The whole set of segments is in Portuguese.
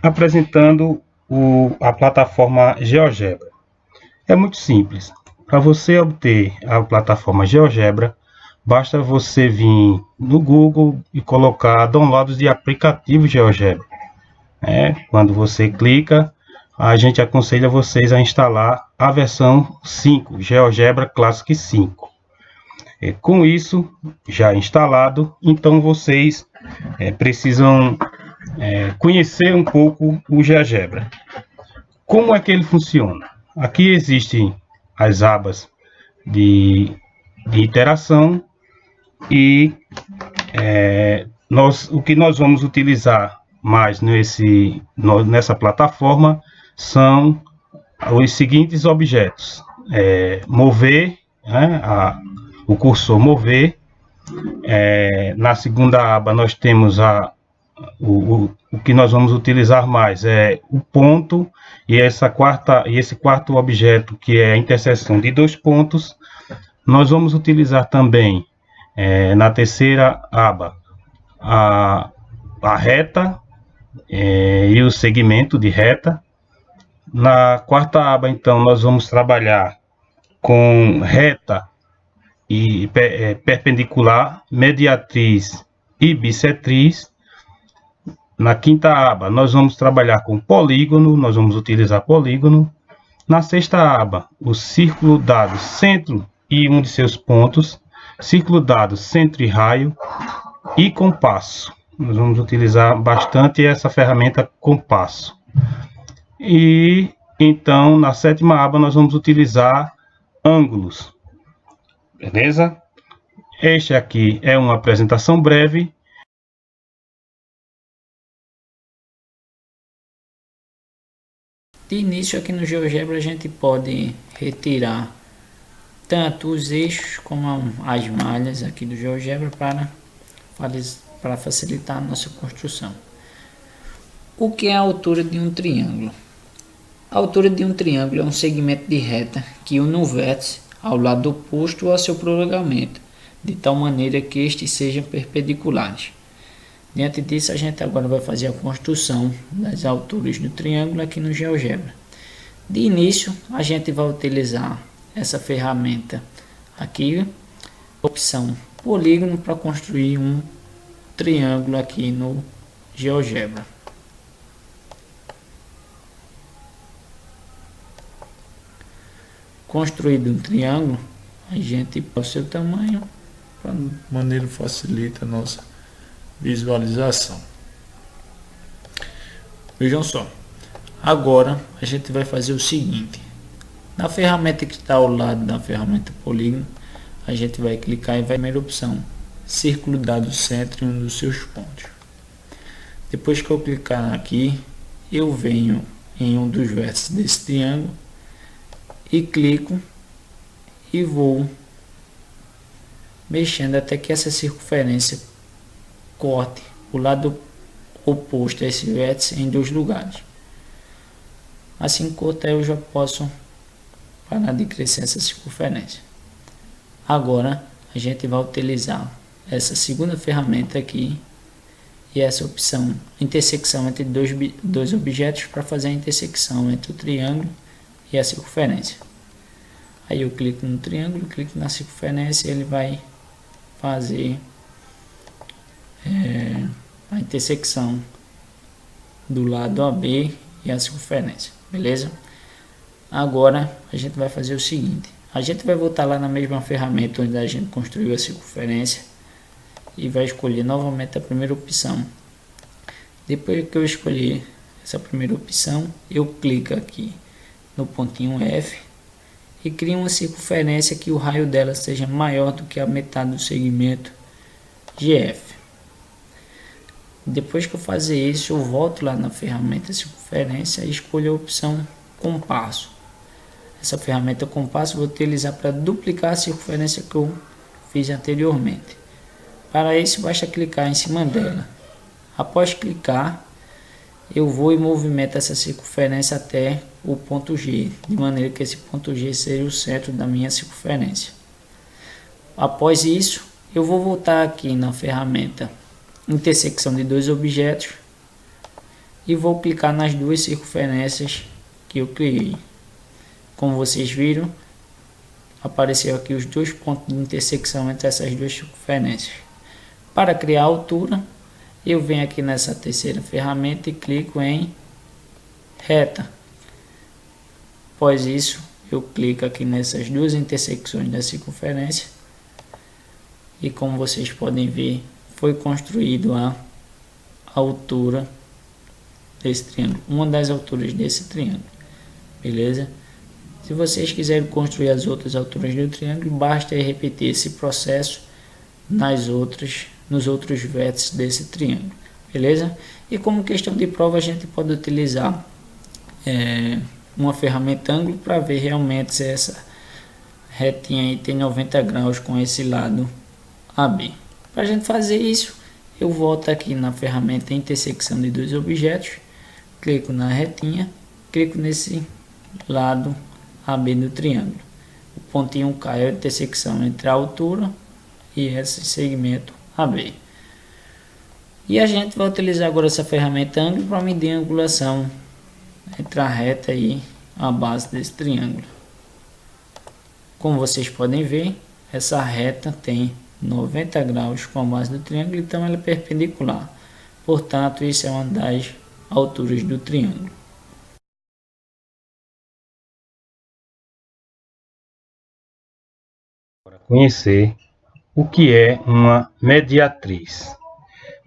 apresentando a plataforma GeoGebra. É muito simples. Para você obter a plataforma GeoGebra, basta você vir no Google e colocar downloads de aplicativo GeoGebra. Quando você clica, a gente aconselha vocês a instalar a versão 5, GeoGebra Classic 5. Com isso já instalado, então vocês precisam conhecer um pouco o GeoGebra. Como é que ele funciona? Aqui existem as abas de interação e o que nós vamos utilizar mais nessa plataforma são os seguintes objetos: mover, o cursor mover. Na segunda aba nós temos o que nós vamos utilizar mais é o ponto, e esse quarto objeto, que é a interseção de dois pontos. Nós vamos utilizar também na terceira aba a reta e o segmento de reta. Na quarta aba, então, nós vamos trabalhar com reta e perpendicular, mediatriz e bissetriz. Na quinta aba, nós vamos trabalhar com polígono, nós vamos utilizar polígono. Na sexta aba, o círculo dado centro e um de seus pontos, círculo dado centro e raio, e compasso. Nós vamos utilizar bastante essa ferramenta compasso. E então, na sétima aba, nós vamos utilizar ângulos. Beleza? Este aqui é uma apresentação breve. De início, aqui no GeoGebra a gente pode retirar tanto os eixos como as malhas aqui do GeoGebra para facilitar a nossa construção. O que é a altura de um triângulo? A altura de um triângulo é um segmento de reta que une um vértice ao lado oposto ao seu prolongamento, de tal maneira que estes sejam perpendiculares. Diante disso, a gente agora vai fazer a construção das alturas do triângulo aqui no GeoGebra. De início, a gente vai utilizar essa ferramenta aqui, opção polígono, para construir um triângulo aqui no GeoGebra. Construído um triângulo, a gente põe o seu tamanho, de maneira que facilita a nossa visualização. Vejam só, agora a gente vai fazer o seguinte: na ferramenta que está ao lado da ferramenta polígono, a gente vai clicar e vai na primeira opção, círculo dado centro em um dos seus pontos. Depois que eu clicar aqui, eu venho em um dos vértices desse triângulo e clico e vou mexendo até que essa circunferência corte o lado oposto a esse vértice em dois lugares. Assim que cortar, eu já posso parar de crescer essa circunferência. Agora a gente vai utilizar essa segunda ferramenta aqui e essa opção intersecção entre dois objetos para fazer a intersecção entre o triângulo e a circunferência. Aí eu clico no triângulo, clico na circunferência e ele vai fazer a intersecção do lado AB e a circunferência, beleza? Agora a gente vai fazer o seguinte: a gente vai voltar lá na mesma ferramenta onde a gente construiu a circunferência e vai escolher novamente a primeira opção. Depois que eu escolher essa primeira opção, eu clico aqui no pontinho F e crio uma circunferência que o raio dela seja maior do que a metade do segmento GF. Depois que eu fazer isso, eu volto lá na ferramenta circunferência e escolho a opção compasso. Essa ferramenta compasso eu vou utilizar para duplicar a circunferência que eu fiz anteriormente. Para isso, basta clicar em cima dela. Após clicar, eu vou e movimento essa circunferência até o ponto G, de maneira que esse ponto G seja o centro da minha circunferência. Após isso, eu vou voltar aqui na ferramenta intersecção de dois objetos e vou clicar nas duas circunferências que eu criei. Como vocês viram, apareceu aqui os dois pontos de intersecção entre essas duas circunferências. Para criar a altura, eu venho aqui nessa terceira ferramenta e clico em reta. Após isso, eu clico aqui nessas duas intersecções da circunferência e, como vocês podem ver, foi construído a altura desse triângulo, uma das alturas desse triângulo, beleza? Se vocês quiserem construir as outras alturas do triângulo, basta repetir esse processo nos outros vértices desse triângulo, beleza? E como questão de prova, a gente pode utilizar uma ferramenta ângulo para ver realmente se essa retinha aí tem 90 graus com esse lado AB. Para a gente fazer isso, eu volto aqui na ferramenta intersecção de dois objetos, clico na retinha, clico nesse lado AB do triângulo. O pontinho K é a intersecção entre a altura e esse segmento AB. E a gente vai utilizar agora essa ferramenta ângulo para medir a angulação entre a reta e a base desse triângulo. Como vocês podem ver, essa reta tem 90 graus com a base do triângulo, então ela é perpendicular. Portanto, isso é uma das alturas do triângulo. Para conhecer o que é uma mediatriz.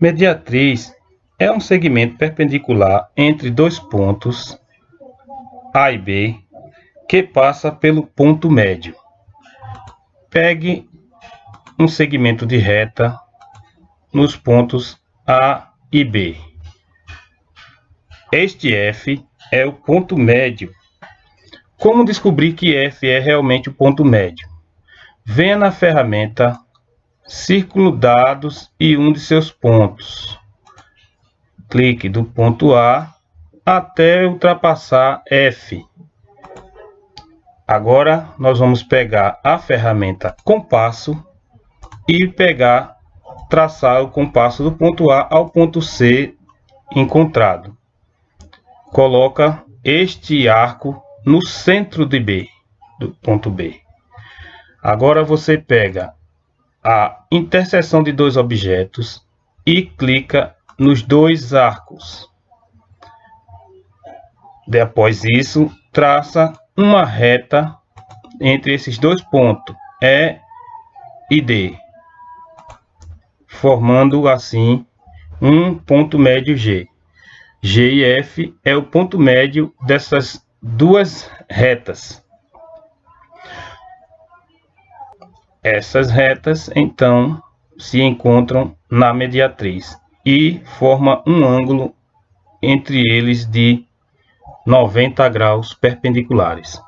Mediatriz é um segmento perpendicular entre dois pontos A e B que passa pelo ponto médio. Pegue um segmento de reta nos pontos A e B. Este F é o ponto médio. Como descobrir que F é realmente o ponto médio? Venha na ferramenta Círculo Dados e um de seus pontos. Clique do ponto A até ultrapassar F. Agora nós vamos pegar a ferramenta Compasso e traçar o compasso do ponto A ao ponto C encontrado. Coloca este arco no centro de B, do ponto B. Agora você pega a interseção de dois objetos e clica nos dois arcos. Depois disso, traça uma reta entre esses dois pontos, E e D, formando assim um ponto médio G. G e F é o ponto médio dessas duas retas. Essas retas, então, se encontram na mediatriz e formam um ângulo entre eles de 90 graus perpendiculares.